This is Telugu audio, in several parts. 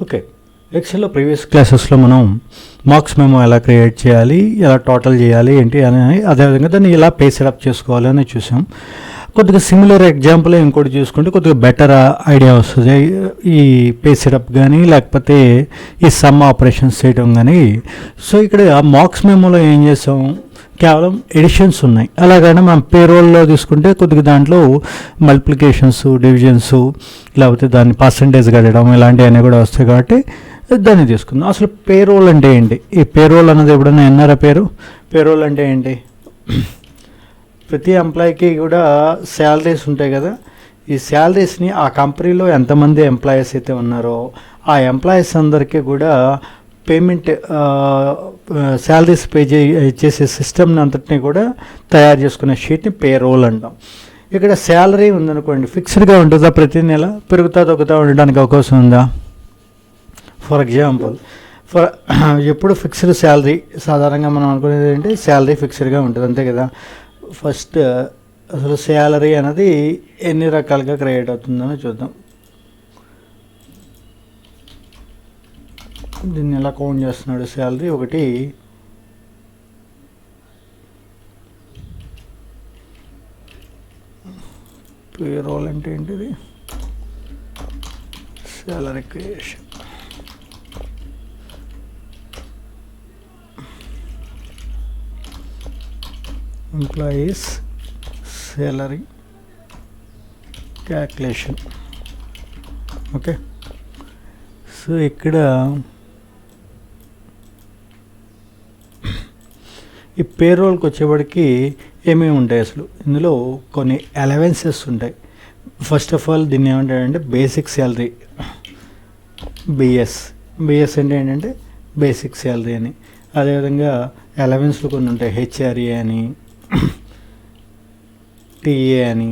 ఓకే, ఎక్సెల్లో ప్రీవియస్ క్లాసెస్లో మనం మార్క్స్ మెమో ఎలా క్రియేట్ చేయాలి, ఎలా టోటల్ చేయాలి ఏంటి అని, అదేవిధంగా దాన్ని ఎలా పే సెటప్ చేసుకోవాలి అని చూసాం. కొద్దిగా సిమిలర్ ఎగ్జాంపుల్ ఇంకోటి చూసుకుంటే కొద్దిగా బెటర్ ఐడియా వస్తుంది. ఈ పే సెటప్ కానీ లేకపోతే ఈ సమ్ ఆపరేషన్స్ చేయడం కానీ. సో ఇక్కడ మార్క్స్ మెమోలో ఏం చేసాం, కేవలం ఎడిషన్స్ ఉన్నాయి. అలాగనే మనం పేరోల్లో తీసుకుంటే కొద్దిగా దాంట్లో మల్టిప్లికేషన్స్, డివిజన్స్, లేకపోతే దాన్ని పర్సంటేజ్ కట్టడం ఇలాంటివన్నీ కూడా వస్తాయి. కాబట్టి దాన్ని తీసుకుందాం. అసలు పేరోల్ అంటే ఏంటి? ఈ పేరోల్ అన్నది ఎప్పుడైనా విన్నారా? పేరోల్ అంటే ఏంటి? ప్రతి ఎంప్లాయీకి కూడా శాలరీస్ ఉంటాయి కదా. ఈ శాలరీస్ని ఆ కంపెనీలో ఎంతమంది ఎంప్లాయీస్ అయితే ఉన్నారో ఆ ఎంప్లాయీస్ అందరికీ కూడా పేమెంట్, శాలరీస్ పే చేసే సిస్టమ్ని అంతటినీ కూడా తయారు చేసుకునే షీట్ని పేరోల్ అంటాం. ఇక్కడ శాలరీ ఉందనుకోండి, ఫిక్స్డ్గా ఉంటుందా? ప్రతి నెల పెరుగుతా తగ్గుతూ ఉండడానికి అవకాశం ఉందా? ఫర్ ఎగ్జాంపుల్, ఎప్పుడు ఫిక్స్డ్ శాలరీ, సాధారణంగా మనం అనుకునేది ఏంటి, శాలరీ ఫిక్స్డ్గా ఉంటుంది అంతే కదా. ఫస్ట్ అసలు శాలరీ అనేది ఎన్ని రకాలుగా క్రియేట్ అవుతుందని చూద్దాం. దీన్ని ఎలా కౌంట్ చేస్తున్నాడు శాలరీ? ఒకటి, పేరోల్ అంటే ఏంటిది? Salary creation. Employees salary calculation. Okay, so ఇక్కడ ఈ పేరోల్కి వచ్చేవాడికి ఏమేమి ఉంటాయి అసలు? ఇందులో కొన్ని అలవెన్సెస్ ఉంటాయి. ఫస్ట్ ఆఫ్ ఆల్ దీన్ని ఏమంటారంటే బేసిక్ శాలరీ, బిఎస్ అంటే ఏంటంటే బేసిక్ శాలరీ అని. అదేవిధంగా అలవెన్స్లు కొన్ని ఉంటాయి, హెచ్ఆర్ఏ అని, టీఏ అని,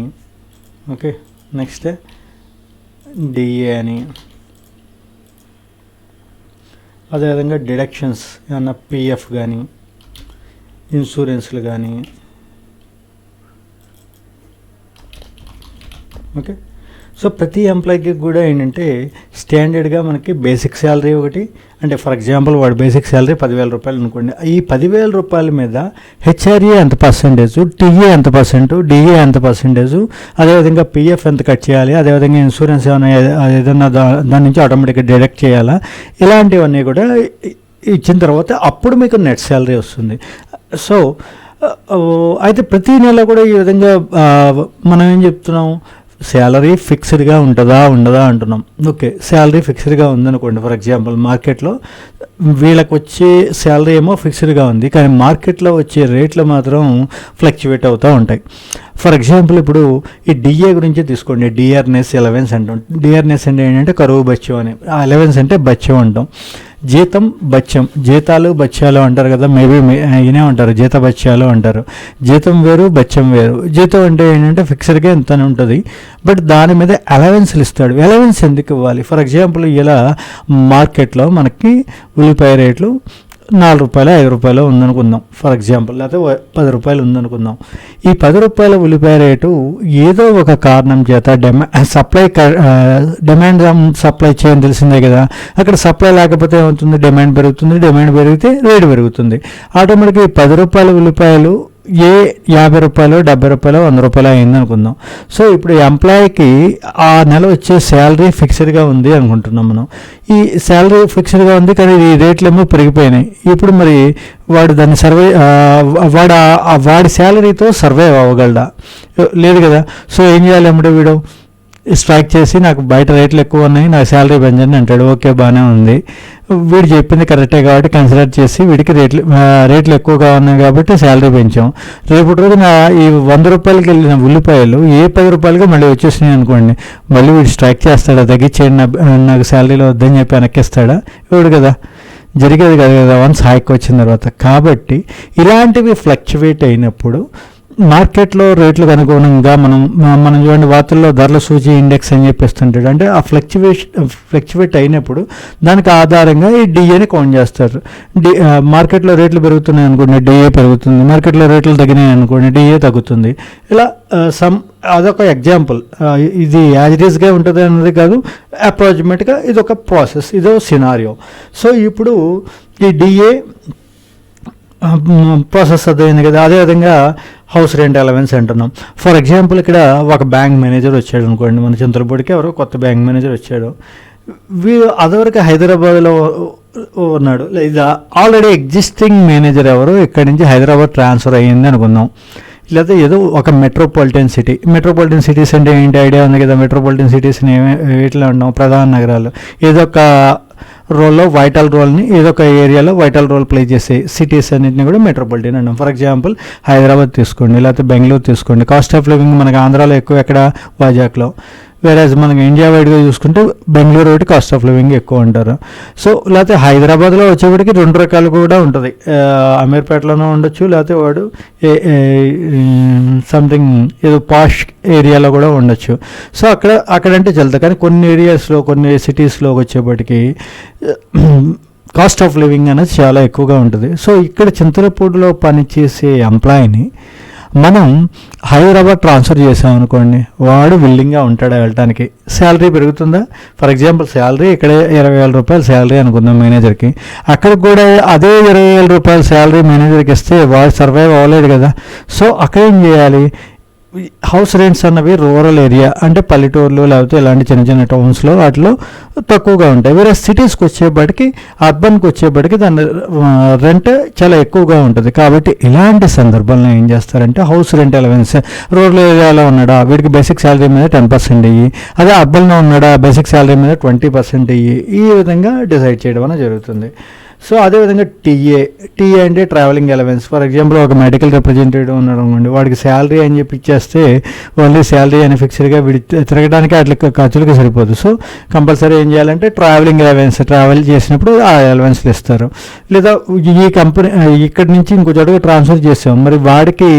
ఓకే, నెక్స్ట్ డిఏ అని. అదేవిధంగా డిడక్షన్స్ ఏమన్నా పిఎఫ్ కానీ, ఇన్సూరెన్స్లు కానీ. ఓకే, సో ప్రతి ఎంప్లాయీకి కూడా ఏంటంటే స్టాండర్డ్గా మనకి బేసిక్ శాలరీ ఒకటి, అంటే ఫర్ ఎగ్జాంపుల్ వాడు బేసిక్ శాలరీ 10,000 రూపాయలు అనుకోండి. ఈ 10,000 రూపాయల మీద హెచ్ఆర్ఏ ఎంత పర్సెంటేజు, టీఏ ఎంత పర్సెంటు, డిఏ ఎంత పర్సెంటేజు, అదేవిధంగా పిఎఫ్ ఎంత కట్ చేయాలి, అదేవిధంగా ఇన్సూరెన్స్ ఏదైనా దాని నుంచి ఆటోమేటిక్గా డిడక్ట్ చేయాలా, ఇలాంటివన్నీ కూడా ఇచ్చిన తర్వాత అప్పుడు మీకు నెట్ శాలరీ వస్తుంది. సో అయితే ప్రతి నెల కూడా ఈ విధంగా మనం ఏం చెప్తున్నాం, శాలరీ ఫిక్స్డ్గా ఉండదా అంటున్నాం. ఓకే, శాలరీ ఫిక్స్డ్గా ఉందనుకోండి. ఫర్ ఎగ్జాంపుల్ మార్కెట్లో వీళ్ళకి వచ్చే శాలరీ ఏమో ఫిక్స్డ్గా ఉంది, కానీ మార్కెట్లో వచ్చే రేట్లు మాత్రం ఫ్లక్చువేట్ అవుతూ ఉంటాయి. ఫర్ ఎగ్జాంపుల్ ఇప్పుడు ఈ డిఏ గురించి తీసుకోండి. డిఆర్ఎస్ అలవెన్స్ అంటాం. డిఆర్ఎస్ అంటే ఏంటంటే కరువు బత్యం అని, అలవెన్స్ అంటే బత్యం అంటాం. జీతం బత్యం, జీతాలు బత్యాలు అంటారు కదా, మేబీ ఈయనే ఉంటారు, జీత బత్యాలు అంటారు. జీతం వేరు, బత్యం వేరు. జీతం అంటే ఏంటంటే ఫిక్స్డ్గా ఎంత ఉంటుంది, బట్ దాని మీద అలవెన్స్లు ఇస్తాడు. అలవెన్స్ ఎందుకు ఇవ్వాలి? ఫర్ ఎగ్జాంపుల్ ఇలా మార్కెట్లో మనకి ఉల్లిపాయ రేట్లు 4 రూపాయలు 5 రూపాయలు ఉందనుకుందాం ఫర్ ఎగ్జాంపుల్, లేకపోతే 10 రూపాయలు ఉందనుకుందాం. ఈ 10 రూపాయల ఉల్లిపాయ రేటు ఏదో ఒక కారణం చేత డిమాండ్ సప్లై చేయని తెలిసిందే కదా. అక్కడ సప్లై లేకపోతే ఏమవుతుంది, డిమాండ్ పెరుగుతుంది, డిమాండ్ పెరిగితే రేటు పెరుగుతుంది. ఆటోమేటిక్గా ఈ 10 రూపాయల ఉల్లిపాయలు 50 రూపాయలు, 70 రూపాయలు, 100 రూపాయలు అయింది అనుకుందాం. సో ఇప్పుడు ఎంప్లాయీకి ఆ నెల వచ్చే శాలరీ ఫిక్స్డ్గా ఉంది అనుకుంటున్నాం మనం. ఈ శాలరీ ఫిక్స్డ్గా ఉంది, కానీ ఈ రేట్లు ఏమో పెరిగిపోయినాయి. ఇప్పుడు మరి వాడు దాన్ని వాడి శాలరీతో సర్వైవ్ అవ్వగలడా? లేదు కదా. సో ఏం చేయాలి, అంటే వీడు స్ట్రైక్ చేసి నాకు బయట రేట్లు ఎక్కువ ఉన్నాయి, నాకు శాలరీ పెంచండి అంటాడు. ఓకే, బాగానే ఉంది, వీడు చెప్పింది కరెక్టే కాబట్టి కన్సిడర్ చేసి వీడికి రేట్లు ఎక్కువగా ఉన్నాయి కాబట్టి శాలరీ పెంచాం. రేపటి రోజున ఈ 100 రూపాయలకి వెళ్ళిన ఉల్లిపాయలు 10 రూపాయలకి మళ్ళీ వచ్చేసినాయి అనుకోండి, మళ్ళీ వీడు స్ట్రైక్ చేస్తాడా, తగ్గించేయండి నాకు శాలరీలో వద్దని చెప్పి వెనక్కిస్తాడా? ఇవ్వడు కదా. జరిగేది కదా వన్స్ హైక్ వచ్చిన తర్వాత. కాబట్టి ఇలాంటివి ఫ్లక్చువేట్ అయినప్పుడు మార్కెట్లో రేట్లకు అనుగుణంగా మనం చూడండి వార్తల్లో ధరల సూచి ఇండెక్స్ అని చెప్పేస్తుంటాడు. అంటే ఆ ఫ్లక్చువేట్ అయినప్పుడు దానికి ఆధారంగా ఈ డిఏని కౌంట్ చేస్తారు. మార్కెట్లో రేట్లు పెరుగుతున్నాయి అనుకోండి, డిఏ పెరుగుతుంది. మార్కెట్లో రేట్లు తగ్గినాయి అనుకోండి, డిఏ తగ్గుతుంది. ఇలా అదొక ఎగ్జాంపుల్. ఇది యాజ్ ఇట్ ఈస్గా ఉంటుంది అన్నది కాదు, అప్రాక్సిమేట్గా ఇది ఒక ప్రాసెస్, ఇదో సినారియో. సో ఇప్పుడు ఈ డిఏ ప్రాసెస్ అదైంది కదా. అదేవిధంగా హౌస్ రెంట్ అలవెన్స్ అంటున్నాం. ఫర్ ఎగ్జాంపుల్ ఇక్కడ ఒక బ్యాంక్ మేనేజర్ వచ్చాడు అనుకోండి, మన చింతలపూడికి ఎవరో కొత్త బ్యాంక్ మేనేజర్ వచ్చాడు. అదివరకు హైదరాబాద్లో ఉన్నాడు, లేదా ఆల్రెడీ ఎగ్జిస్టింగ్ మేనేజర్ ఎవరు ఇక్కడి నుంచి హైదరాబాద్ ట్రాన్స్ఫర్ అయ్యింది అనుకుందాం. లేదా ఏదో ఒక మెట్రోపాలిటన్ సిటీస్ అంటే ఏంటి ఐడియా ఉంది కదా. మెట్రోపాలిటన్ సిటీస్ని వీటిలో ఉన్నాం, ప్రధాన నగరాలు. ఏదో ఒక రోల్లో వైటల్ రోల్ని, ఏదో ఒక ఏరియాలో వైటల్ రోల్ ప్లే చేసే సిటీస్ అన్నింటినీ కూడా మెట్రోపాలిటన్ అన్నాం. ఫర్ ఎగ్జాంపుల్ హైదరాబాద్ తీసుకోండి, లేకపోతే బెంగళూరు తీసుకోండి. కాస్ట్ ఆఫ్ లివింగ్ మనకి ఆంధ్రాలో ఎక్కువ, ఎక్కడ వైజాగ్లో. వేరేజ్ మనకి ఇండియా వైడ్గా చూసుకుంటే బెంగళూరు ఒకటి కాస్ట్ ఆఫ్ లివింగ్ ఎక్కువ అంటారు. సో లేకపోతే హైదరాబాద్లో వచ్చేప్పటికి 2 రకాలు కూడా ఉంటుంది. అమీర్పేటలోనూ ఉండొచ్చు, లేకపోతే వాడు సంథింగ్ ఏదో పాష్ ఏరియాలో కూడా ఉండొచ్చు. సో అక్కడంటే చల్లుతుంది. కానీ కొన్ని ఏరియాస్లో, కొన్ని సిటీస్లో వచ్చేప్పటికి కాస్ట్ ఆఫ్ లివింగ్ అనేది చాలా ఎక్కువగా ఉంటుంది. సో ఇక్కడ చింతలపూడిలో పనిచేసే ఎంప్లాయీని మనం హైదరాబాద్ ట్రాన్స్ఫర్ చేసామనుకోండి, వాడు విల్లింగ్గా ఉంటాడా వెళ్ళటానికి. శాలరీ పెరుగుతుందా? ఫర్ ఎగ్జాంపుల్ శాలరీ ఇక్కడ 20,000 రూపాయలు శాలరీ అనుకుందాం మేనేజర్కి. అక్కడికి కూడా అదే 20,000 రూపాయల శాలరీ మేనేజర్కి ఇస్తే వాడు సర్వైవ్ అవ్వలేదు కదా. సో అక్కడ ఏం చేయాలి? హౌస్ రెంట్స్ అన్నవి రూరల్ ఏరియా అంటే పల్లెటూరులో, లేకపోతే ఇలాంటి చిన్న చిన్న టౌన్స్లో వాటిలో తక్కువగా ఉంటాయి. వేరే సిటీస్కి వచ్చేప్పటికి, అర్బన్కి వచ్చేప్పటికి దాని రెంట్ చాలా ఎక్కువగా ఉంటుంది. కాబట్టి ఇలాంటి సందర్భంలో ఏం చేస్తారంటే హౌస్ రెంట్ అలవెన్స్, రూరల్ ఏరియాలో ఉన్నాడా వీడికి బేసిక్ శాలరీ మీద 10% ఇయ్యి, అదే అర్బన్లో ఉన్నాడా బేసిక్ శాలరీ మీద 20% ఇయ్యి, ఈ విధంగా డిసైడ్ చేయడం అనేది జరుగుతుంది. సో అదేవిధంగా టీఏ అంటే ట్రావెలింగ్ అలవెన్స్. ఫర్ ఎగ్జాంపుల్ ఒక మెడికల్ రిప్రజెంటేటివ్ ఉన్నాడు అనుకోండి, వాడికి శాలరీ అని చెప్పి ఇచ్చేస్తే ఓన్లీ శాలరీ అని ఫిక్స్డ్గా తిరగడానికి అట్లా ఖర్చులకి సరిపోదు. సో కంపల్సరీ ఏం చేయాలంటే ట్రావెలింగ్ అలవెన్స్, ట్రావెల్ చేసినప్పుడు ఆ అలవెన్స్లు ఇస్తారు. లేదా ఈ కంపెనీ ఇక్కడి నుంచి ఇంకో చోటుగా ట్రాన్స్ఫర్ చేసాం, మరి వాడికి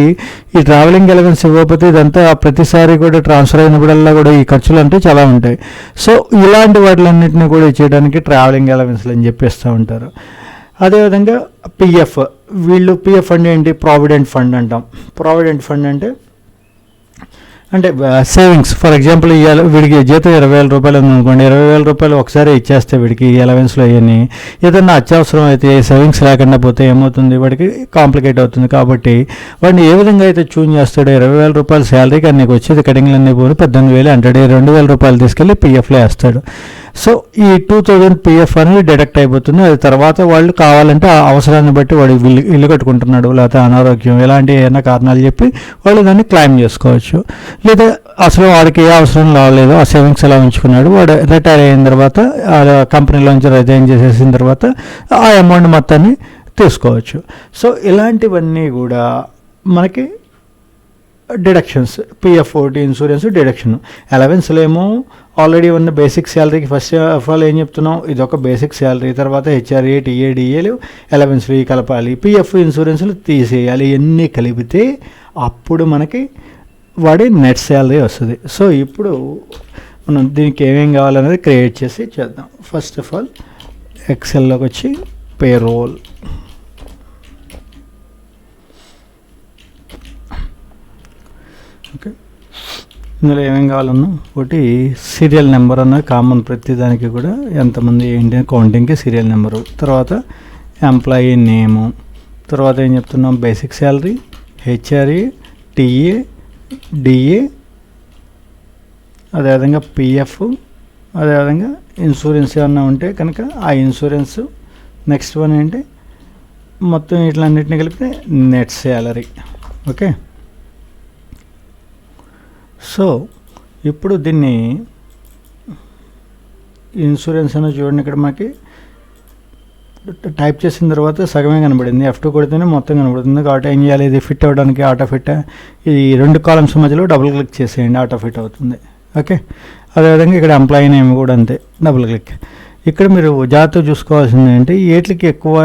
ఈ ట్రావెలింగ్ అలవెన్స్ ఇవ్వకపోతే ఇదంతా ప్రతిసారి కూడా ట్రాన్స్ఫర్ అయినప్పుడల్లా కూడా ఈ ఖర్చులు అంటే చాలా ఉంటాయి. సో ఇలాంటి వాటిలన్నింటినీ కూడా ఇచ్చేయడానికి ట్రావెలింగ్ అలవెన్స్లు అని చెప్పేస్తూ ఉంటారు. అదేవిధంగా పిఎఫ్, పిఎఫ్ అంటే ఏంటి? ప్రావిడెంట్ ఫండ్ అంటాం. ప్రావిడెంట్ ఫండ్ అంటే సేవింగ్స్. ఫర్ ఎగ్జాంపుల్ వీడికి జీతం 20,000 రూపాయలు ఉందనుకోండి, 20,000 రూపాయలు ఒకసారి ఇచ్చేస్తే వీడికి అలవెన్స్లో అవన్నీ ఏదన్నా అత్యవసరం అయితే సేవింగ్స్ లేకుండా పోతే ఏమవుతుంది, వాడికి కాంప్లికేట్ అవుతుంది. కాబట్టి వాడిని ఏ విధంగా అయితే చూన్ చేస్తాడో 20,000 రూపాయల శాలరీకి అన్నీ వచ్చేది కటింగ్లు అన్నీ పోయి 18,000 అంటాడు, 2,000 రూపాయలు తీసుకెళ్ళి పిఎఫ్లో వేస్తాడు. సో ఈ 2,000 పిఎఫ్ అనేది డిడక్ట్ అయిపోతుంది. అది తర్వాత వాళ్ళు కావాలంటే ఆ అవసరాన్ని బట్టి వాడు ఇల్లు కట్టుకుంటున్నాడు, లేకపోతే అనారోగ్యం, ఇలాంటి ఏమైనా కారణాలు చెప్పి వాళ్ళు దాన్ని క్లెయిమ్ చేసుకోవచ్చు. లేదా అసలు వాడికి ఏ అవసరం రాలేదు, ఆ సేవింగ్స్ ఎలా ఉంచుకున్నాడు, వాడు రిటైర్ అయిన తర్వాత కంపెనీలోంచి రిజైన్ చేసేసిన తర్వాత ఆ అమౌంట్ మొత్తాన్ని తీసుకోవచ్చు. సో ఇలాంటివన్నీ కూడా మనకి డిడక్షన్స్. పిఎఫ్ ఒకటి, ఇన్సూరెన్స్, డిడక్షన్. అలవెన్స్లో ఏమో ఆల్రెడీ ఉన్న బేసిక్ శాలరీకి ఫస్ట్ ఆఫ్ ఆల్ ఏం చెప్తున్నాం, ఇది ఒక బేసిక్ శాలరీ, తర్వాత హెచ్ఆర్ఏ, టీఏ, డిఏలు, అలవెన్స్లు కలపాలి, పిఎఫ్, ఇన్సూరెన్స్లు తీసేయాలి. ఇవన్నీ కలిపితే అప్పుడు మనకి వాడి నెట్ శాలరీ వస్తుంది. సో ఇప్పుడు మనం దీనికి ఏమేం కావాలనేది క్రియేట్ చేసి చేద్దాం. ఫస్ట్ ఆఫ్ ఆల్ ఎక్సెల్లోకి వచ్చి పేరోల్, ఓకే, ఇందులో ఏమేం కావాలన్నా ఒకటి సీరియల్ నెంబర్ అన్నది కామన్, ప్రతి దానికి కూడా ఎంతమంది ఏంటి కౌంటింగ్కి సీరియల్ నెంబరు, తర్వాత ఎంప్లాయీ నేము, తర్వాత ఏం చెప్తున్నాం basic salary, HRA, TA, DA, అదేవిధంగా పిఎఫ్, అదేవిధంగా ఇన్సూరెన్స్ ఏమన్నా ఉంటే కనుక ఆ ఇన్సూరెన్స్. నెక్స్ట్ వన్ ఏంటి, మొత్తం ఇట్లన్నిటిని కలిపితే నెట్ శాలరీ. ఓకే, సో ఇప్పుడు దీన్ని ఇన్సూరెన్స్ అనేది చూడండి, ఇక్కడ మనకి టైప్ చేసిన తర్వాత సగమే కనబడింది, F2 కొడితేనే మొత్తం కనబడుతుంది. కాబట్టి ఏం చేయాలి, ఇది ఫిట్ అవ్వడానికి ఆటో ఫిట్, ఇది 2 కాలమ్స్ మధ్యలో డబుల్ క్లిక్ చేసేయండి, ఆటో ఫిట్ అవుతుంది. ఓకే, అదేవిధంగా ఇక్కడ ఎంప్లాయీ నేమ్ కూడా అంతే, డబుల్ క్లిక్. ఇక్కడ మీరు జాగ్రత్తగా చూసుకోవాల్సింది ఏంటంటే వీటికి ఎక్కువ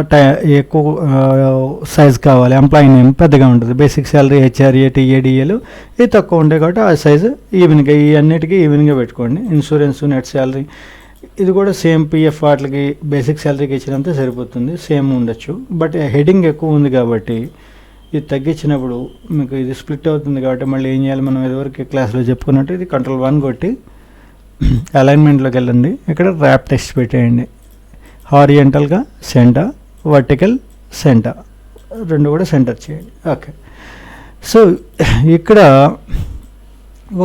సైజ్ కావాలి. ఎంప్లాయీ నేమ్ పెద్దగా ఉంటుంది, బేసిక్ శాలరీ హెచ్ఆర్ఏ టీఏడిఏలు ఇవి తక్కువ ఉంటాయి కాబట్టి ఆ సైజు ఈవెన్గా ఈ అన్నిటికీ ఈవెన్గా పెట్టుకోండి. ఇన్సూరెన్స్, నెట్ శాలరీ ఇది కూడా సేమ్ పిఎఫ్ వాటికి బేసిక్ శాలరీకి ఇచ్చినంత సరిపోతుంది, సేమ్ ఉండొచ్చు. బట్ హెడింగ్ ఎక్కువ ఉంది కాబట్టి ఇది తగ్గించినప్పుడు మీకు ఇది స్ప్లిట్ అవుతుంది కాబట్టి మళ్ళీ ఏం చేయాలి, మనం ఇదివరకు క్లాస్లో చెప్పుకున్నట్టు ఇది Ctrl+1 కొట్టి అలైన్మెంట్లోకి వెళ్ళండి. ఇక్కడ ర్యాప్ టెక్స్ట్ పెట్టేయండి. హారియంటల్గా సెంటర్, వర్టికల్ సెంటర్ రెండు కూడా సెంటర్ చేయండి. ఓకే, సో ఇక్కడ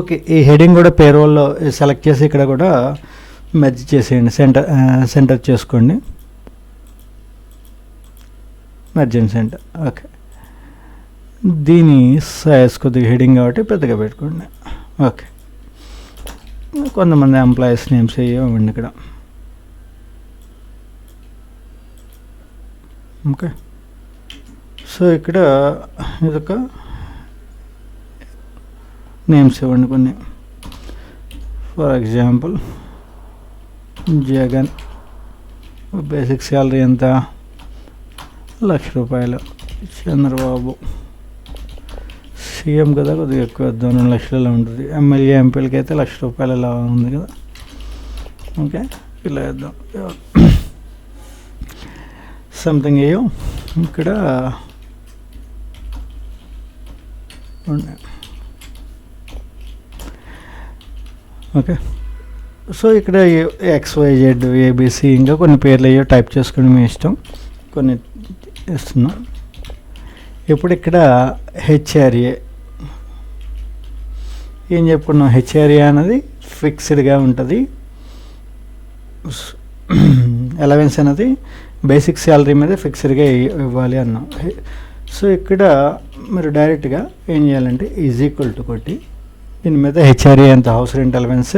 ఓకే ఈ హెడింగ్ కూడా పేరోల్లో సెలెక్ట్ చేసి ఇక్కడ కూడా మెర్జ్ చేసేయండి, సెంటర్ చేసుకోండి, మెర్జ్ అండ్ సెంటర్. ఓకే, దీని సైజ్ కొద్దిగా హెడింగ్ కాబట్టి పెద్దగా పెట్టుకోండి. ఓకే, కొంతమంది ఎంప్లాయీస్ నేమ్స్ ఇవ్వండి ఇక్కడ. ఓకే, సో ఇక్కడ ఇదొక నేమ్స్ ఇవ్వండి కొన్ని. For example Jagan, basic salary ఎంత, ₹1,00,000. చంద్రబాబు సీఎం కదా, కొద్దిగా ఎక్కువ 2 లక్షలలో ఉంటుంది. ఎమ్మెల్యే ఎంపీలకి అయితే ₹1,00,000 ఇలా ఉంది కదా. ఓకే, ఇలా వేద్దాం సంథింగ్ అయ్యో ఇక్కడ. ఓకే, సో ఇక్కడ XYZ ABC ఇంకా కొన్ని పేర్లు అయ్యో టైప్ చేసుకుని మీ ఇష్టం, కొన్ని ఇస్తున్నాం. ఇప్పుడు ఇక్కడ హెచ్ఆర్ఏ ఏం చెప్పుకున్నాం, హెచ్ఆర్ఏ అనేది ఫిక్స్డ్గా ఉంటుంది, అలవెన్స్ అనేది బేసిక్ శాలరీ మీద ఫిక్స్డ్గా ఇవ్వాలి అన్నాం. సో ఇక్కడ మీరు డైరెక్ట్గా ఏం చేయాలంటే = కొట్టి దీని మీద హెచ్ఆర్ఏ అంత house rent allowance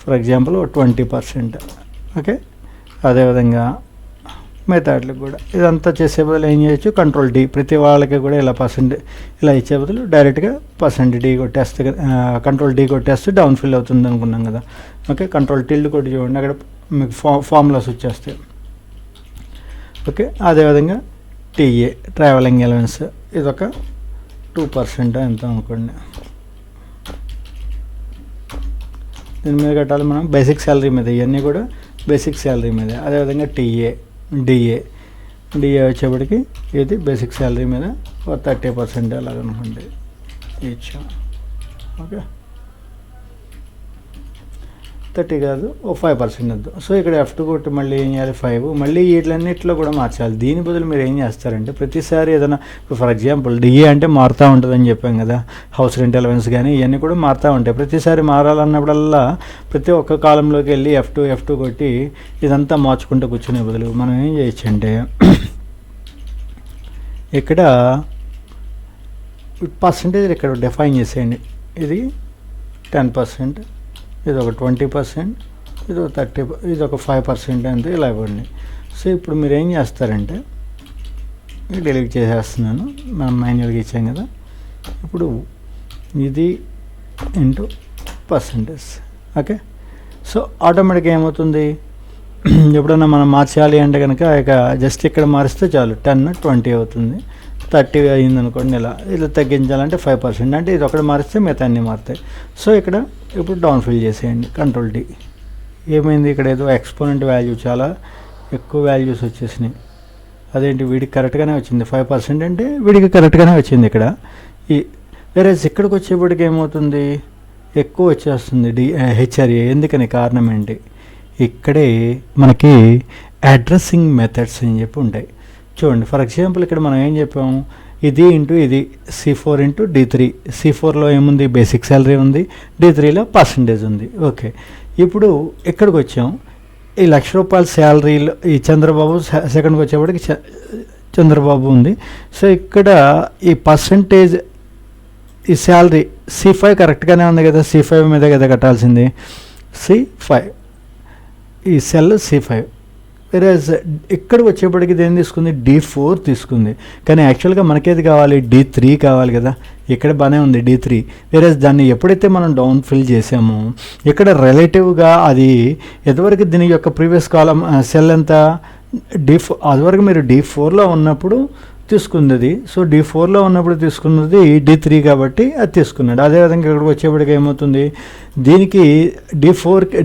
for example 20%. Okay, అదేవిధంగా మెథడ్లకు కూడా ఇదంతా చేసే బదులు ఏం చేయొచ్చు, Ctrl+D ప్రతి వాళ్ళకి కూడా ఇలా ఇలా ఇచ్చే బదులు డైరెక్ట్గా %D కొట్టేస్తే, Ctrl+D కొట్టేస్తే డౌన్ ఫిల్ అవుతుంది అనుకున్నాం కదా. ఓకే, Ctrl+ కొట్టి చూడండి, అక్కడ మీకు ఫార్ములాస్ వచ్చేస్తాయి. ఓకే, అదేవిధంగా టీఏ ట్రావెలింగ్ అలవెన్స్ ఇదొక 2% ఎంత అనుకోండి, దీని మీద కట్టాలి మనం బేసిక్ శాలరీ మీద, ఇవన్నీ కూడా బేసిక్ శాలరీ మీద. అదేవిధంగా డిఏ వచ్చేప్పటికి ఇది బేసిక్ శాలరీ మీద 30% అలాగనుకోండి ఇచ్చాం. ఓకే, 30 కాదు, 5% వద్దు. సో ఇక్కడ F2 కొట్టి మళ్ళీ ఏం చేయాలి, 5. మళ్ళీ వీటిలన్నింటిలో కూడా మార్చాలి. దీని బదులు మీరు ఏం చేస్తారంటే ప్రతిసారి ఏదైనా, ఫర్ ఎగ్జాంపుల్ డిఏ అంటే మారుతూ ఉంటుందని చెప్పాం కదా, హౌస్ రెంట్ అలవెన్స్ కానీ ఇవన్నీ కూడా మారుతూ ఉంటాయి. ప్రతిసారి మారాలన్నప్పుడల్లా ప్రతి ఒక్క కాలంలోకి వెళ్ళి F2 కొట్టి ఇదంతా మార్చుకుంటూ కూర్చునే బదులు మనం ఏం చేయొచ్చు అంటే ఇక్కడ పర్సంటేజ్ ఇక్కడ డిఫైన్ చేసేయండి. ఇది 10%, ఇది ఒక 20%, ఇది ఒక 30, ఇది ఒక 5% అంతే ఇలా ఇవ్వండి. సో ఇప్పుడు మీరు ఏం చేస్తారంటే డిలీట్ చేసేస్తున్నాను, మనం మాన్యువల్గా ఇచ్చాం కదా. ఇప్పుడు ఇది %. ఓకే, సో ఆటోమేటిక్గా ఏమవుతుంది, ఎప్పుడన్నా మనం మార్చాలి అంటే కనుక ఇక జస్ట్ ఇక్కడ మారిస్తే చాలు, 10, 20 అవుతుంది. 30 అయింది అనుకోండి, ఇలా తగ్గించాలంటే 5%, అంటే ఇది ఒకటి మారిస్తే మిగతా అన్నీ మారుతాయి. సో ఇక్కడ ఇప్పుడు డౌన్ ఫిల్ చేసేయండి, Ctrl+D. ఏమైంది, ఇక్కడ ఏదో ఎక్స్పోనెంట్ వాల్యూ చాలా ఎక్కువ వాల్యూస్ వచ్చేసినాయి. అదేంటి, వీడికి కరెక్ట్గానే వచ్చింది 5% అంటే వీడికి కరెక్ట్గానే వచ్చింది ఇక్కడ. వేరే ఇక్కడికి వచ్చేప్పటికి ఏమవుతుంది, ఎక్కువ వచ్చేస్తుంది హెచ్ఆర్ఏ. ఎందుకని, కారణం ఏంటి, ఇక్కడే మనకి అడ్రస్సింగ్ మెథడ్స్ అని చెప్పి ఉంటాయి. చూడండి, ఫర్ ఎగ్జాంపుల్ ఇక్కడ మనం ఏం చెప్పాము, ఇది C4 C4లో ఏముంది, బేసిక్ శాలరీ ఉంది, D3లో పర్సంటేజ్ ఉంది. ఓకే, ఇప్పుడు ఎక్కడికి వచ్చాం, ఈ ₹1,00,000 శాలరీలో ఈ చంద్రబాబు సెకండ్కి వచ్చేప్పటికి చంద్రబాబు ఉంది. సో ఇక్కడ ఈ పర్సంటేజ్, ఈ శాలరీ C5 కరెక్ట్గానే ఉంది కదా, C5 మీద కదా కట్టాల్సింది, C5 ఈ సెల్ C5. వెరాజ్ ఇక్కడ వచ్చేప్పటికి ఇది ఏం తీసుకుంది, D4 తీసుకుంది. కానీ యాక్చువల్గా మనకేది కావాలి, D3 కావాలి కదా. ఇక్కడ బాగానే ఉంది D3. వెరాజ్ దాన్ని ఎప్పుడైతే మనం డౌన్ ఫిల్ చేసామో ఇక్కడ రిలేటివ్గా అది ఎంతవరకు దీని యొక్క ప్రీవియస్ కాలం సెల్ ఎంత D4, అదివరకు మీరు D4లో ఉన్నప్పుడు తీసుకుంది అది. సో D4లో ఉన్నప్పుడు తీసుకున్నది D3 కాబట్టి అది తీసుకున్నాడు. అదేవిధంగా ఇక్కడికి వచ్చేప్పటికి ఏమవుతుంది, దీనికి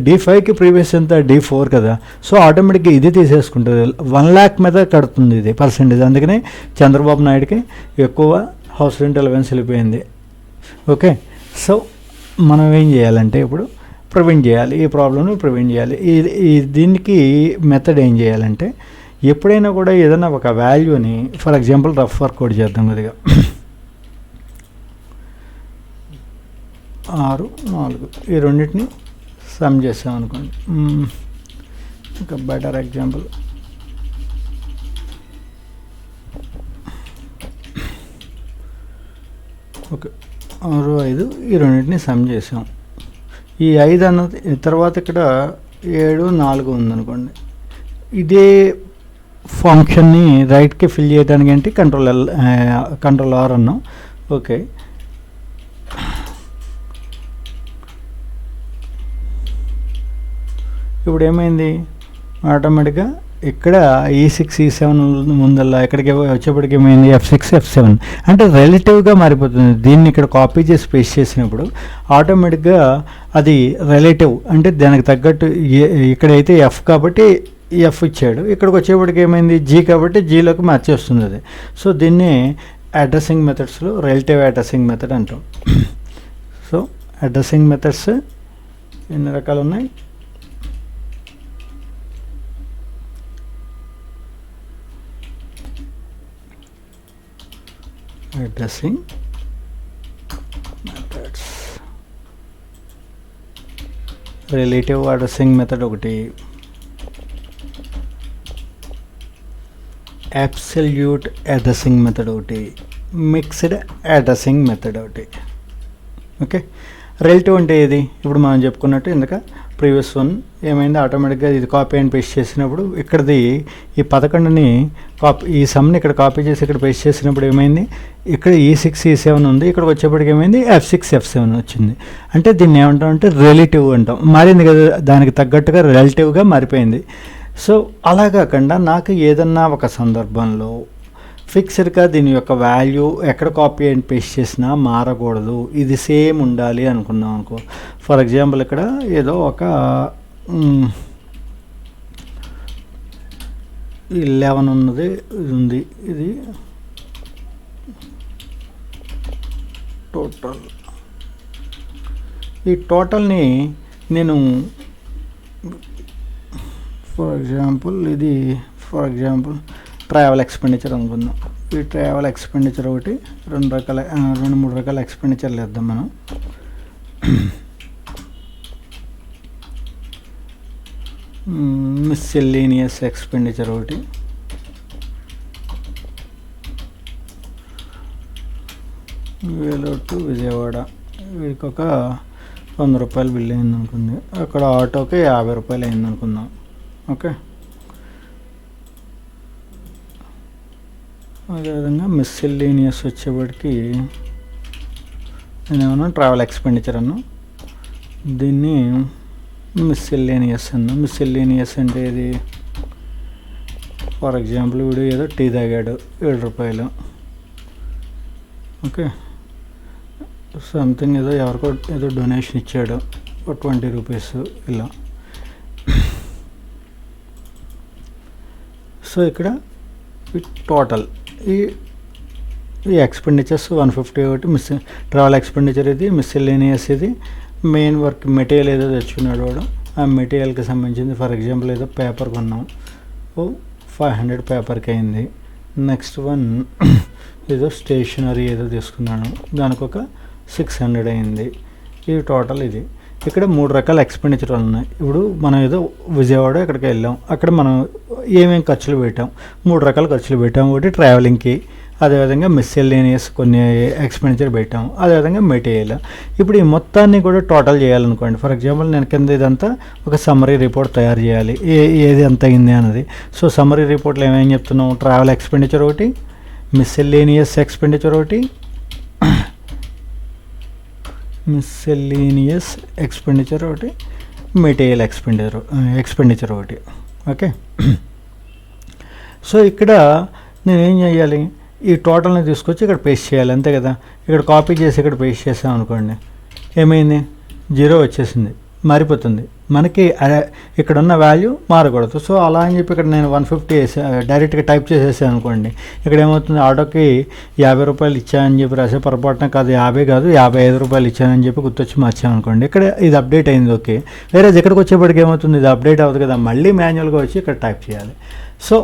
D5కి ప్రీవియస్ ఎంత D4 కదా. సో ఆటోమేటిక్గా ఇది తీసేసుకుంటుంది. 1 lakh మీద కడుతుంది ఇది పర్సెంటేజ్. అందుకనే చంద్రబాబు నాయుడుకి ఎక్కువ హౌస్ రెంట్ అలవెన్స్ వెళ్ళిపోయింది. ఓకే, సో మనం ఏం చేయాలంటే ఇప్పుడు ప్రివెంట్ చేయాలి, ఈ ప్రాబ్లమ్ని ప్రివెంట్ చేయాలి. దీనికి మెథడ్ ఏం చేయాలంటే ఎప్పుడైనా కూడా ఏదైనా ఒక వాల్యూని, ఫర్ ఎగ్జాంపుల్ రఫ్ వర్క్ కూడా చేద్దాం కొద్దిగా. 6, 4 ఈ రెండింటిని సమ్ చేసాం అనుకోండి. ఇంకా బెటర్ ఎగ్జాంపుల్, ఓకే 6, 5 ఈ రెండింటిని సమ్ చేసాం. ఈ 5 అన్నది తర్వాత ఇక్కడ 7, 4 ఉందనుకోండి. ఇదే ఫంక్షన్ని రైట్కి ఫిల్ చేయడానికి ఏంటి కంట్రోల్ R అన్నాం. ఓకే, ఇప్పుడు ఏమైంది, ఆటోమేటిక్గా ఇక్కడ E6, E7 ముందల్లా ఇక్కడికి వచ్చేప్పటికి ఏమైంది, F6, F7 అంటే రిలేటివ్గా మారిపోతుంది. దీన్ని ఇక్కడ కాపీ చేసి పేస్ట్ చేసినప్పుడు ఆటోమేటిక్గా అది రిలేటివ్ అంటే దానికి తగ్గట్టు ఇక్కడైతే F కాబట్టి F ఇచ్చాడు, ఇక్కడికి వచ్చేప్పటికి ఏమైంది G కాబట్టి Gలోకి మార్చేస్తుంది అది. సో దీన్ని అడ్రసింగ్ మెథడ్స్లో రిలేటివ్ అడ్రసింగ్ మెథడ్ అంటాం. సో అడ్రసింగ్ మెథడ్స్ ఎన్ని రకాలు ఉన్నాయి, addressing methods, relative addressing method ఒకటి, అబ్సల్యూట్ అడ్రసింగ్ మెథడ్ ఒకటి, మిక్స్డ్ అడ్రసింగ్ మెథడ్ ఒకటి. ఓకే, రిలేటివ్ అంటే ఏది, ఇప్పుడు మనం చెప్పుకున్నట్టు ఇందాక ప్రీవియస్ వన్ ఏమైంది, ఆటోమేటిక్గా ఇది కాపీ అండ్ పేస్ట్ చేసినప్పుడు ఇక్కడది ఈ 11ని ఈ సమ్ని ఇక్కడ కాపీ చేసి ఇక్కడ పేస్ట్ చేసినప్పుడు ఏమైంది, ఇక్కడ E6, E7 ఉంది, ఇక్కడికి వచ్చేప్పటికి ఏమైంది F6, F7 వచ్చింది. అంటే దీన్ని ఏమంటాం అంటే రిలేటివ్ అంటాం. మారింది కదా, దానికి తగ్గట్టుగా రిలేటివ్గా మారిపోయింది. సో అలా కాకుండా నాకు ఏదన్నా ఒక సందర్భంలో ఫిక్స్డ్గా దీని యొక్క వాల్యూ ఎక్కడ కాపీ అండ్ పేస్ట్ చేసినా మారకూడదు, ఇది సేమ్ ఉండాలి అనుకున్నాం అనుకో. ఫర్ ఎగ్జాంపుల్ ఇక్కడ ఏదో ఒక 11 ఉన్నది, ఇది ఉంది, ఇది టోటల్. ఈ టోటల్ని నేను ఫర్ ఎగ్జాంపుల్ ట్రావెల్ ఎక్స్పెండిచర్ అనుకుందాం. ఈ ట్రావెల్ ఎక్స్పెండిచర్ ఒకటి 2-3 రకాల ఎక్స్పెండిచర్లు వేద్దాం మనం. మిస్సెల్లేనియస్ ఎక్స్పెండిచర్ ఒకటి, వేలూరు టు విజయవాడ, వీడికి ఒక 100 రూపాయలు బిల్ అయింది అనుకుంది. అక్కడ ఆటోకి 50 రూపాయలు అయింది అనుకుందాం. ఓకే, అదేవిధంగా మిస్సెల్లేనియస్ వచ్చేప్పటికి నేనేమన్నా ట్రావెల్ ఎక్స్పెండిచర్ అన్నా, దీన్ని మిస్సెల్లేనియస్ అన్నా. మిస్సెల్లేనియస్ అంటే ఇది ఫర్ ఎగ్జాంపుల్ వీడు ఏదో టీ తాగాడు 7 రూపాయలు. ఓకే, సంథింగ్ ఏదో ఎవరికో ఏదో డొనేషన్ ఇచ్చాడు 20 రూపీస్ ఇలా. సో ఇక్కడ టోటల్ ఈ ఎక్స్పెండిచర్స్ 150 ఒకటి ట్రావెల్ ఎక్స్పెండిచర్, ఇది మిస్సెల్లేనియస్, ఇది మెయిన్ వర్క్ మెటీరియల్ ఏదో తెచ్చుకున్నాడు వాడు, ఆ మెటీరియల్కి సంబంధించింది. ఫర్ ఎగ్జాంపుల్ ఏదో పేపర్ కొన్నాం, 500 పేపర్కి అయింది. నెక్స్ట్ వన్ ఏదో స్టేషనరీ ఏదో తీసుకున్నాను, దానికి ఒక 600 అయింది. ఇది టోటల్. ఇది ఇక్కడ 3 రకాల ఎక్స్పెండిచర్ ఉన్నాయి. ఇప్పుడు మనం ఏదో విజయవాడ ఇక్కడికి వెళ్ళాం, అక్కడ మనం ఏమేమి ఖర్చులు పెట్టాం, 3 రకాల ఖర్చులు పెట్టాం. ఒకటి ట్రావెలింగ్కి, అదేవిధంగా మిస్సెల్లేనియస్ కొన్ని ఎక్స్పెండిచర్ పెట్టాము, అదేవిధంగా మెటీరియల్. ఇప్పుడు ఈ మొత్తాన్ని కూడా టోటల్ చేయాలనుకోండి. ఫర్ ఎగ్జాంపుల్ నేను కింద ఇదంతా ఒక సమ్మరీ రిపోర్ట్ తయారు చేయాలి, ఏది ఎంత అయింది అన్నది. సో సమ్మరీ రిపోర్ట్లో ఏమేమి చెప్తున్నాం, ట్రావెల్ ఎక్స్పెండిచర్ ఒకటి, మిస్సెల్లేనియస్ ఎక్స్పెండిచర్ ఒకటి, మిస్సెల్లేనియస్ ఎక్స్పెండిచర్ ఒకటి, మెటీరియల్ ఎక్స్పెండిచర్ ఒకటి. ఓకే. సో ఇక్కడ నేనేం చేయాలి, ఈ టోటల్ని తీసుకొచ్చి ఇక్కడ పేస్ట్ చేయాలి, అంతే కదా. ఇక్కడ కాపీ చేసి ఇక్కడ పేస్ట్ చేసాం అనుకోండి, ఏమైంది, 0 వచ్చేసింది, మారిపోతుంది. మనకి ఇక్కడ ఉన్న వాల్యూ మారకూడదు. సో అలా అని చెప్పి ఇక్కడ నేను 150 డైరెక్ట్గా టైప్ చేసేసాను అనుకోండి, ఇక్కడ ఏమవుతుంది, ఆటోకి 50 రూపాయలు ఇచ్చానని చెప్పి రాసే పొరపాటున కాదు, 50 కాదు 55 రూపాయలు ఇచ్చానని చెప్పి గుర్తొచ్చి మార్చామనుకోండి, ఇక్కడ ఇది అప్డేట్ అయింది. ఓకే. వేరే ఇక్కడికి వచ్చేప్పటికి ఏమవుతుంది, ఇది అప్డేట్ అవ్వదు కదా, మళ్ళీ మాన్యువల్గా వచ్చి ఇక్కడ టైప్ చేయాలి. సో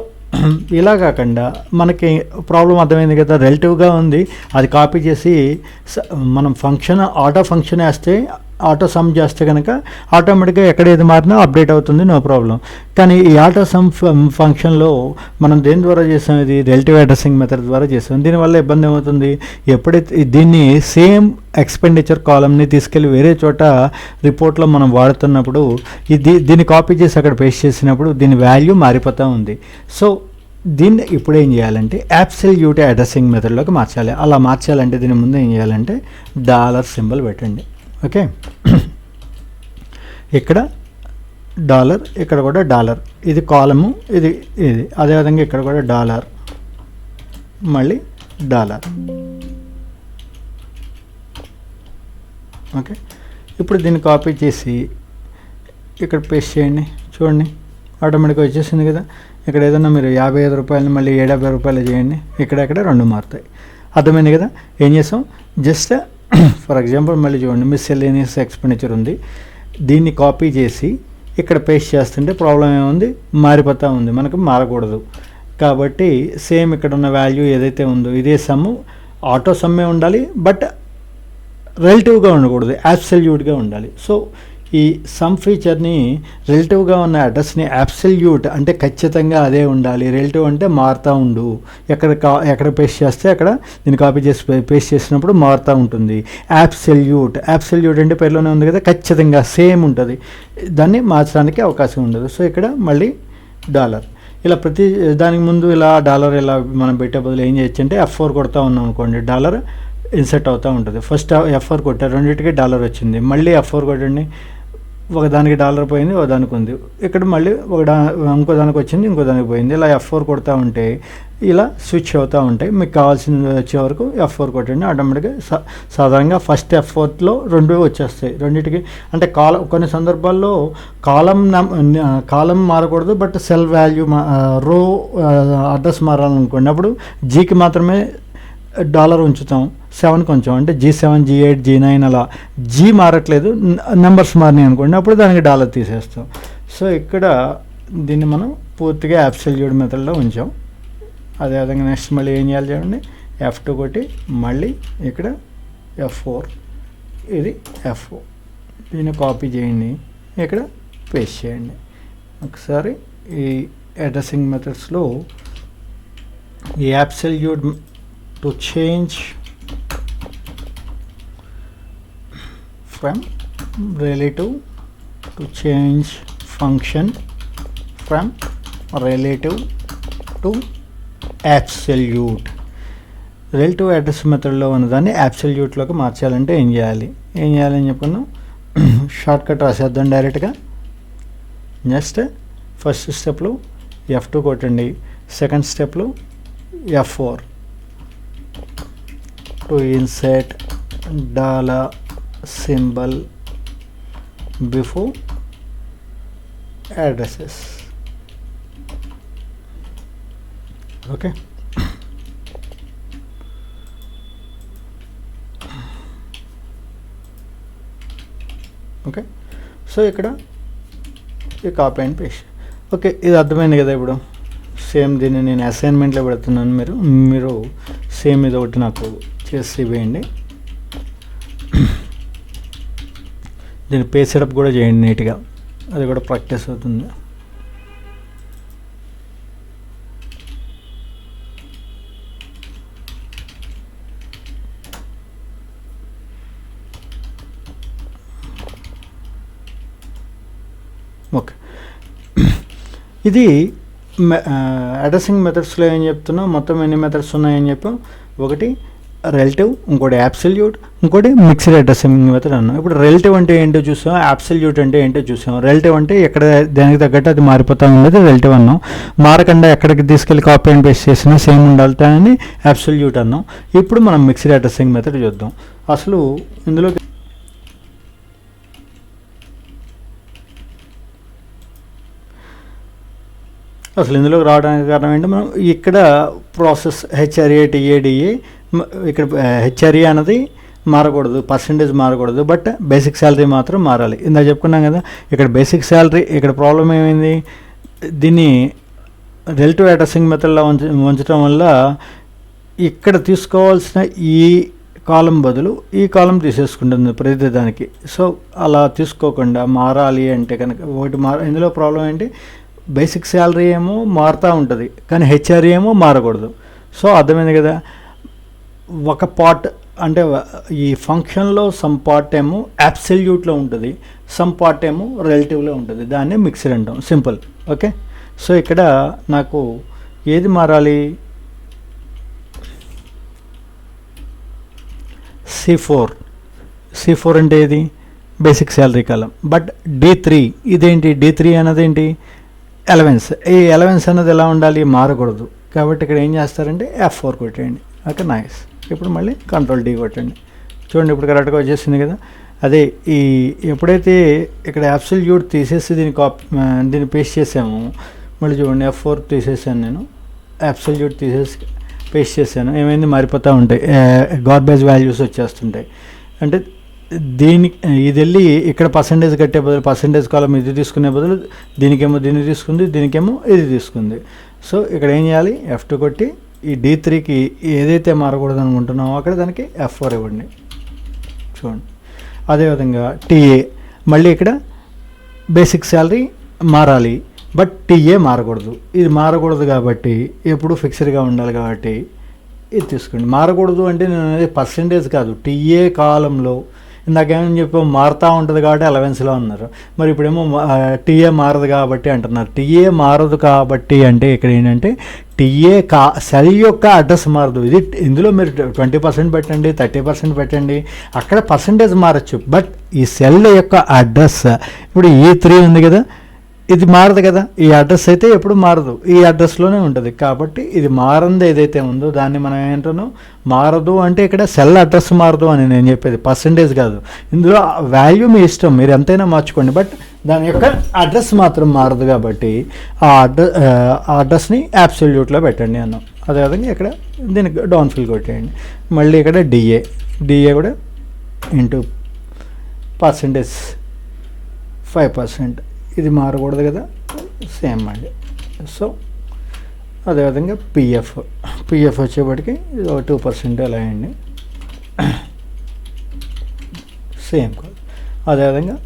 ఇలా కాకుండా మనకి ప్రాబ్లం అర్థమైంది కదా, రిలేటివ్గా ఉంది, అది కాపీ చేసి మనం ఆటో ఫంక్షన్ వేస్తే, ఆటో సమ్ చేస్తే కనుక ఆటోమేటిక్గా ఎక్కడ ఏది మారినా అప్డేట్ అవుతుంది, నో ప్రాబ్లం. కానీ ఈ ఆటో సమ్ ఫంక్షన్లో మనం దేని ద్వారా చేసాం, ఇది రిలేటివ్ అడ్రసింగ్ మెథడ్ ద్వారా చేసాం. దీనివల్ల ఇబ్బంది ఏమవుతుంది, ఎప్పుడైతే దీన్ని సేమ్ ఎక్స్పెండిచర్ కాలమ్ని తీసుకెళ్ళి వేరే చోట రిపోర్ట్లో మనం వాడుతున్నప్పుడు దీన్ని కాపీ చేసి అక్కడ పేస్ట్ చేసినప్పుడు దీని వాల్యూ మారిపోతూ ఉంది. సో దీన్ని ఇప్పుడు ఏం చేయాలంటే అబ్సల్యూట్ అడ్రసింగ్ మెథడ్లోకి మార్చాలి. అలా మార్చాలంటే దీని ముందు ఏం చేయాలంటే డాలర్ సింబల్ పెట్టండి. ఓకే. ఇక్కడ డాలర్, ఇక్కడ కూడా డాలర్, ఇది కాలము, ఇది అదేవిధంగా ఇక్కడ కూడా డాలర్, మళ్ళీ డాలర్. ఓకే. ఇప్పుడు దీన్ని కాపీ చేసి ఇక్కడ పేస్ట్ చేయండి, చూడండి ఆటోమేటిక్గా వచ్చేసింది కదా. ఇక్కడ ఏదన్నా మీరు 55 రూపాయలని మళ్ళీ 70 రూపాయలు చేయండి, ఇక్కడ 2 మారుతాయి. అర్థమైంది కదా. ఏం చేసాం, జస్ట్ ఫర్ ఎగ్జాంపుల్ మళ్ళీ చూడండి, మిస్సెల్లేనియస్ ఎక్స్పెండిచర్ ఉంది, దీన్ని కాపీ చేసి ఇక్కడ పేస్ట్ చేస్తుంటే ప్రాబ్లం ఏముంది, మారిపోతూ ఉంది, మనకు మారకూడదు. కాబట్టి సేమ్ ఇక్కడ ఉన్న వాల్యూ ఏదైతే ఉందో ఇదే సమ్ము, ఆటో సమ్మే ఉండాలి, బట్ రిలేటివ్గా ఉండకూడదు, అబ్సల్యూట్గా ఉండాలి. సో ఈ సమ్ ఫీచర్ని రిలేటివ్గా ఉన్న అడ్రస్ని అబ్సల్యూట్ అంటే ఖచ్చితంగా అదే ఉండాలి, రిలేటివ్ అంటే మారుతూ ఉండు, ఎక్కడ పేస్ట్ చేస్తే అక్కడ దీన్ని కాపీ చేసి పేస్ట్ చేసినప్పుడు మారుతూ ఉంటుంది. అబ్సల్యూట్ అంటే పేరులోనే ఉంది కదా, ఖచ్చితంగా సేమ్ ఉంటుంది, దాన్ని మార్చడానికి అవకాశం ఉండదు. సో ఇక్కడ మళ్ళీ డాలర్, ఇలా ప్రతి దానికి ముందు ఇలా డాలర్ ఇలా మనం పెట్టే బదులు ఏం చేయొచ్చు అంటే F4 కొడతా ఉన్నాం అనుకోండి, డాలర్ ఇన్సర్ట్ అవుతూ ఉంటుంది. ఫస్ట్ F4 కొట్టారు, రెండింటికి డాలర్ వచ్చింది, మళ్ళీ F4 కొట్టండి, ఒకదానికి డాలర్ పోయింది, ఒకదానికి ఉంది, ఇక్కడ మళ్ళీ ఇంకో దానికి వచ్చింది, ఇంకో దానికి పోయింది. ఇలా F4 కొడతా ఉంటే ఇలా స్విచ్ అవుతూ ఉంటాయి. మీకు కావాల్సింది వచ్చే వరకు F4 కొట్టండి, ఆటోమేటిక్గా సాధారణంగా ఫస్ట్ F4లో 2 వచ్చేస్తాయి. రెండింటికి అంటే కొన్ని సందర్భాల్లో కాలం మారకూడదు, బట్ సెల్ వాల్యూ రో అడ్రస్ మారాలనుకోండి, అప్పుడు జీకి మాత్రమే డాలర్ ఉంచుతాం, 7 కొంచెం అంటే G7 G8 G9 అలా జీ మారట్లేదు, నెంబర్స్ మారినాయి అనుకోండి, అప్పుడు దానికి డాలర్ తీసేస్తాం. సో ఇక్కడ దీన్ని మనం పూర్తిగా అబ్సల్యూట్ మెథడ్లో ఉంచాం. అదేవిధంగా నెక్స్ట్ మళ్ళీ ఏం చేయాలి చూడండి, F2 కొట్టి మళ్ళీ ఇక్కడ F4, ఇది F4, దీన్ని కాపీ చేయండి, ఇక్కడ పేస్ట్ చేయండి. ఒకసారి ఈ అడ్రసింగ్ మెథడ్స్లో ఈ absolute to change from relative to change function from relative to absolute. Relative address మెథడ్లో ఉన్నదాన్ని అబ్సల్యూట్లోకి మార్చాలంటే ఏం చేయాలని చెప్పుకున్నాం, షార్ట్ కట్ రాసేద్దాం డైరెక్ట్గా. నెక్స్ట్ ఫస్ట్ స్టెప్లో F2 కొట్టండి, సెకండ్ స్టెప్లో F4 to insert dollar symbol before addresses. Okay. Okay. So ఇక్కడ ఈ కాపీ అండ్ పేస్ట్. ఓకే, ఇది అర్థమైంది కదా. ఇప్పుడు సేమ్ దీన్ని నేను అసైన్మెంట్లో పెడుతున్నాను, మీరు సేమ్ ఇది ఒకటి నాకు చేసి ఇవ్వండి. దీన్ని పేజ్ సెటప్ కూడా చేయండి నీట్గా, అది కూడా ప్రాక్టీస్ అవుతుంది. ఓకే. ఇది అడ్రసింగ్ మెథడ్స్లో ఏం చెప్తున్నాం, మొత్తం ఎన్ని మెథడ్స్ ఉన్నాయని చెప్పాం. ఒకటి రిలేటివ్, ఇంకోటి అబ్సల్యూట్, ఇంకోటి మిక్స్డ్ అడ్రసింగ్ మెథడ్ అన్నాం. ఇప్పుడు రిలేటివ్ అంటే ఏంటో చూసాం, అబ్సల్యూట్ అంటే ఏంటో చూసాం. రిలేటివ్ అంటే ఎక్కడ దానికి తగ్గట్టు అది మారిపోతూ ఉండేది రిలేటివ్ అన్నాం. మారకుండా ఎక్కడికి తీసుకెళ్ళి కాపీ అండ్ పేస్ట్ చేసినా సేమ్ ఉండాలని అబ్సల్యూట్ అన్నాం. ఇప్పుడు మనం మిక్స్డ్ అడ్రసింగ్ మెథడ్ చూద్దాం. అసలు ఇందులో ఇందులోకి రావడానికి కారణం ఏంటి, మనం ఇక్కడ ప్రాసెస్ హెచ్ఆర్ఏ టీఏడిఏ, ఇక్కడ హెచ్ఆర్ఏ అన్నది మారకూడదు, పర్సంటేజ్ మారకూడదు, బట్ బేసిక్ శాలరీ మాత్రం మారాలి. ఇందాక చెప్పుకున్నాం కదా, ఇక్కడ బేసిక్ శాలరీ, ఇక్కడ ప్రాబ్లం ఏమైంది, దీన్ని రిలేటివ్ అడ్రసింగ్ మెథడ్లో ఉంచడం వల్ల ఇక్కడ తీసుకోవాల్సిన ఈ కాలం బదులు ఈ కాలం తీసేసుకుంటుంది ప్రతి దానికి. సో అలా తీసుకోకుండా మారాలి అంటే కనుక ఒకటి ఇందులో ప్రాబ్లం ఏంటి, బేసిక్ శాలరీ ఏమో మారుతూ ఉంటుంది కానీ హెచ్ఆర్ఏ ఏమో మారకూడదు. సో అర్థమైంది కదా, ఒక పార్ట్ అంటే ఈ ఫంక్షన్లో సమ్ పార్ట్ ఏమో అబ్సల్యూట్లో ఉంటుంది, సమ్ పార్ట్ ఏమో రిలేటివ్లో ఉంటుంది, దాన్ని మిక్స్డ్ అంటాం, సింపుల్. ఓకే. సో ఇక్కడ నాకు ఏది మారాలి, C4 అంటే ఏది, basic salary column. But D3 ఇదేంటి, D3 అన్నది ఏంటి, అలవెన్స్. ఈ అలవెన్స్ అన్నది ఎలా ఉండాలి, మారకూడదు. కాబట్టి ఇక్కడ ఏం చేస్తారంటే F4 కొట్టేయండి. Okay, nice. ఇప్పుడు మళ్ళీ Ctrl D కొట్టండి. చూడండి ఇప్పుడు కరెక్ట్గా వచ్చేసింది కదా. అదే ఈ ఎప్పుడైతే ఇక్కడ అబ్సల్యూట్ తీసేసి దీన్ని పేస్ట్ చేసాము, మళ్ళీ చూడండి F4 తీసేసాను నేను, అబ్సల్యూట్ తీసేసి పేస్ట్ చేశాను, ఏమైంది, మారిపోతూ ఉంటాయి, గార్బేజ్ వాల్యూస్ వచ్చేస్తుంటాయి. అంటే ఇది వెళ్ళి ఇక్కడ పర్సంటేజ్ కట్టే బదులు పర్సంటేజ్ కాలం ఇది తీసుకునే బదులు దీనికేమో దీన్ని తీసుకుంది, దీనికేమో ఇది తీసుకుంది. సో ఇక్కడ ఏం చేయాలి, F2 కొట్టి ఈ D3కి ఏదైతే మారకూడదు అనుకుంటున్నామో అక్కడ దానికి F4 ఇవ్వండి. చూడండి అదేవిధంగా TA, మళ్ళీ ఇక్కడ బేసిక్ శాలరీ మారాలి బట్ TA మారకూడదు. ఇది మారకూడదు కాబట్టి ఎప్పుడు ఫిక్స్డ్గా ఉండాలి కాబట్టి ఇది తీసుకోండి. మారకూడదు అంటే నేను అనేది పర్సంటేజ్ కాదు, TA కాలంలో ఇందాకేమని చెప్పాము మారుతూ ఉంటుంది కాబట్టి అలవెన్స్లో అన్నారు. మరి ఇప్పుడేమో TA మారదు కాబట్టి అంటున్నారు. TA మారదు కాబట్టి అంటే ఇక్కడ ఏంటంటే TA సెల్ యొక్క అడ్రస్ మారదు. ఇందులో మీరు 20% పెట్టండి, 30% పెట్టండి, అక్కడ పర్సంటేజ్ మారచ్చు, బట్ ఈ సెల్ యొక్క అడ్రస్ ఇప్పుడు E3 ఉంది కదా, ఇది మారదు కదా, ఈ అడ్రస్ అయితే ఎప్పుడు మారదు, ఈ అడ్రస్లోనే ఉంటుంది. కాబట్టి ఇది మారంది ఏదైతే ఉందో దాన్ని మనం ఏంటనో మారదు అంటే ఇక్కడ సెల్ అడ్రస్ మారదు అని నేను చెప్పేది, పర్సంటేజ్ కాదు. ఇందులో వాల్యూ మీ ఇష్టం, మీరు ఎంతైనా మార్చుకోండి, బట్ దాని యొక్క అడ్రస్ మాత్రం మారదు. కాబట్టి ఆ అడ్రస్ని అబ్సల్యూట్లో పెట్టండి అన్నాం. అదేవిధంగా ఇక్కడ దీనికి డౌన్ ఫిల్ కొట్టేయండి. మళ్ళీ ఇక్కడ డిఏ కూడా ఇంటూ పర్సంటేజ్ 5%, ఇది మారకూడదు కదా, సేమ్ అండి. సో అదేవిధంగా పిఎఫ్ వచ్చేప్పటికి ఇది 2% అలా అయ్యండి, సేమ్ కాదు. అదేవిధంగా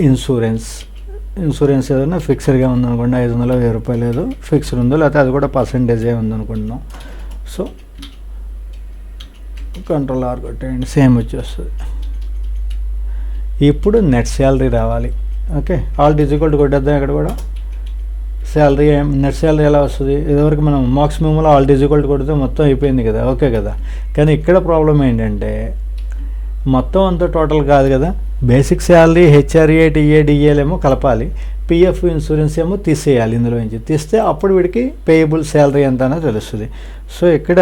ఇన్సూరెన్స్ ఏదైనా ఫిక్స్డ్గా ఉందనుకోండి, 500 1000 రూపాయలు ఏదో ఫిక్స్డ్ ఉందో, లేకపోతే అది కూడా పర్సంటేజే ఉందనుకుంటున్నాం. సో Ctrl R కొట్టేయండి, సేమ్ వచ్చేస్తుంది. ఇప్పుడు నెట్ శాలరీ రావాలి. ఓకే, ఆల్ ఈక్వల్ టు కొట్టేద్దాం. ఇక్కడ కూడా శాలరీ నెట్ శాలరీ ఎలా వస్తుంది, ఇదివరకు మనం మాక్సిమంలో ఆల్ ఈక్వల్ టు కొడితే మొత్తం అయిపోయింది కదా, ఓకే కదా. కానీ ఇక్కడ ప్రాబ్లం ఏంటంటే మొత్తం అంతా టోటల్ కాదు కదా, బేసిక్ శాలరీ హెచ్ఆర్ఏ టీఏడిఏలు ఏమో కలపాలి, పిఎఫ్ ఇన్సూరెన్స్ ఏమో తీసేయాలి. ఇందులో నుంచి తీస్తే అప్పుడు వీడికి పేయబుల్ శాలరీ ఎంత అనేది తెలుస్తుంది. సో ఇక్కడ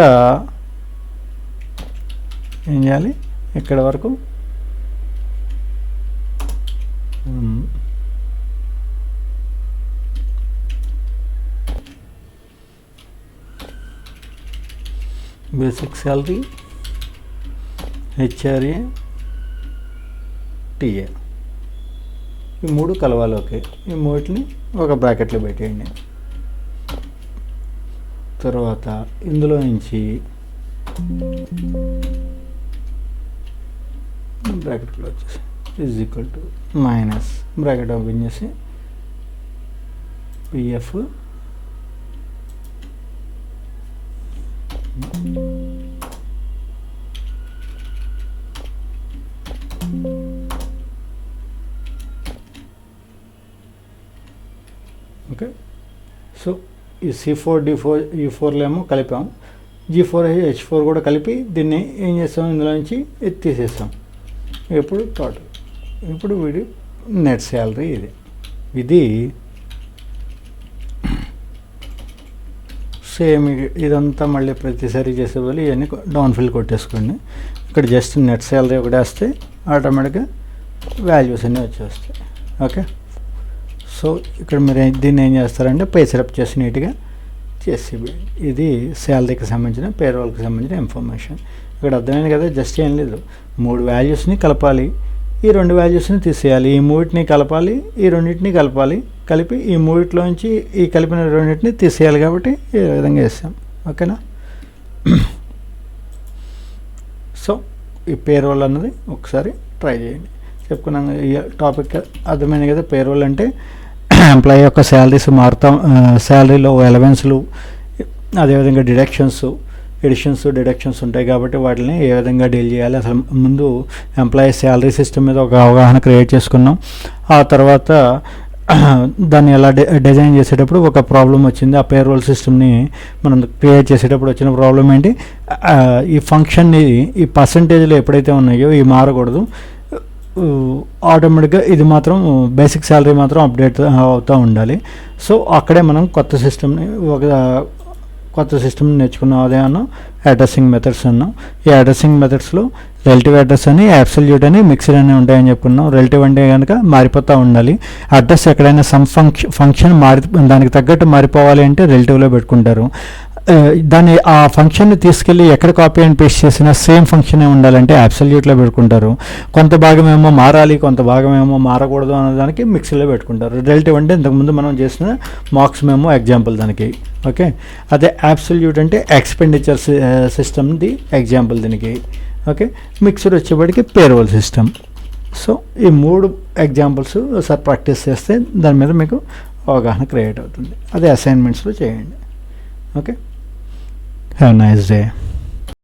ఏం చేయాలి, ఇక్కడ వరకు బేసిక్ శాలరీ హెచ్ఆర్ఏ టీఏ ఈ మూడు కలవాలి. ఓకే, ఈ మూటిని ఒక బ్రాకెట్లో పెట్టేయండి. తర్వాత ఇందులో నుంచి బ్రాకెట్లో వచ్చేసి is equal to minus bracket open చేసి పిఎఫ్ ఓకే. సో ఈ C4D4 E4లో ఏమో కలిపాం, G4H4 కూడా కలిపి దీన్ని ఏం చేస్తాం, ఇందులో నుంచి తీసేస్తాం. ఇప్పుడు టోటల్, ఇప్పుడు వీడి నెట్ శాలరీ ఇది సేమ్. ఇదంతా మళ్ళీ ప్రతిసారి చేసే వాళ్ళు ఇవన్నీ డౌన్ ఫిల్ కొట్టేసుకోండి. ఇక్కడ జస్ట్ నెట్ శాలరీ ఒకటి వేస్తే ఆటోమేటిక్గా వాల్యూస్ అన్నీ వచ్చేస్తాయి. ఓకే. సో ఇక్కడ మీరు దీన్ని ఏం చేస్తారంటే పే సెటప్ చేసి నీట్గా చేసి, ఇది శాలరీకి సంబంధించిన పేరోల్కి సంబంధించిన ఇన్ఫర్మేషన్. ఇక్కడ అర్థమైంది కదా, జస్ట్ ఏం లేదు, 3 వాల్యూస్ని కలపాలి, ఈ 2 వాల్యూస్ని తీసేయాలి, ఈ 3ని కలపాలి, ఈ 2ని కలపాలి, కలిపి ఈ 3లోంచి ఈ కలిపిన 2ని తీసేయాలి. కాబట్టి ఈ విధంగా వేస్తాం. ఓకేనా. సో ఈ పేరోల్ అన్నది ఒకసారి ట్రై చేయండి. చెప్పుకున్నాం ఈ టాపిక్ అర్థమైంది కదా. పేరోల్ అంటే ఎంప్లాయీ యొక్క శాలరీస్ మారుతాం, శాలరీలో అలవెన్స్లు, అదేవిధంగా ఎడిషన్స్ డిడక్షన్స్ ఉంటాయి. కాబట్టి వాటిని ఏ విధంగా డీల్ చేయాలి, అసలు ముందు ఎంప్లాయీ శాలరీ సిస్టమ్ మీద ఒక అవగాహన క్రియేట్ చేసుకున్నాం. ఆ తర్వాత దాన్ని ఎలా డిజైన్ చేసేటప్పుడు ఒక ప్రాబ్లం వచ్చింది. ఆ పేరోల్ సిస్టమ్ని మనం క్రియేట్ చేసేటప్పుడు వచ్చిన ప్రాబ్లం ఏంటి, ఈ ఫంక్షన్ని ఈ పర్సంటేజ్లు ఎప్పుడైతే ఉన్నాయో ఇవి మారకూడదు, ఆటోమేటిక్గా ఇది మాత్రం బేసిక్ శాలరీ మాత్రం అప్డేట్ అవుతూ ఉండాలి. సో అక్కడే మనం కొత్త సిస్టమ్ నేర్చుకున్నాం. అదే అన్నాం అడ్రస్సింగ్ మెథడ్స్ అన్నాం. ఈ అడ్రస్సింగ్ మెథడ్స్లో రిలేటివ్ అడ్రస్ అని, అబ్సల్యూట్ అని, మిక్స్డ్ అని ఉంటాయని చెప్పుకున్నాం. రిలేటివ్ అంటే కనుక మారిపోతూ ఉండాలి. అడ్రస్ ఎక్కడైనా సమ్ ఫంక్షన్ దానికి తగ్గట్టు మారిపోవాలి అంటే రిలేటివ్లో పెట్టుకుంటారు. ఆ ఫంక్షన్ని తీసుకెళ్ళి ఎక్కడ కాపీ అండ్ పేస్ట్ చేసినా సేమ్ ఫంక్షనే ఉండాలంటే అబ్సల్యూట్లో పెట్టుకుంటారు. కొంత భాగం ఏమో మారాలి, కొంత భాగం ఏమో మారకూడదు అన్నదానికి మిక్స్లో పెట్టుకుంటారు. రిలేటివ్ అంటే ఇంతకుముందు మనం చేసిన మార్క్స్ మేము ఎగ్జాంపుల్ దానికి. ఓకే. అదే అబ్సల్యూట్ అంటే ఎక్స్పెండిచర్ సిస్టమ్ది ఎగ్జాంపుల్ దీనికి. ఓకే. మిక్స్డ్ వచ్చేప్పటికి పేరోల్ సిస్టమ్. సో ఈ 3 ఎగ్జాంపుల్స్ ఒకసారి ప్రాక్టీస్ చేస్తే దాని మీద మీకు అవగాహన క్రియేట్ అవుతుంది. అదే అసైన్మెంట్స్లో చేయండి. Okay. Have a nice day.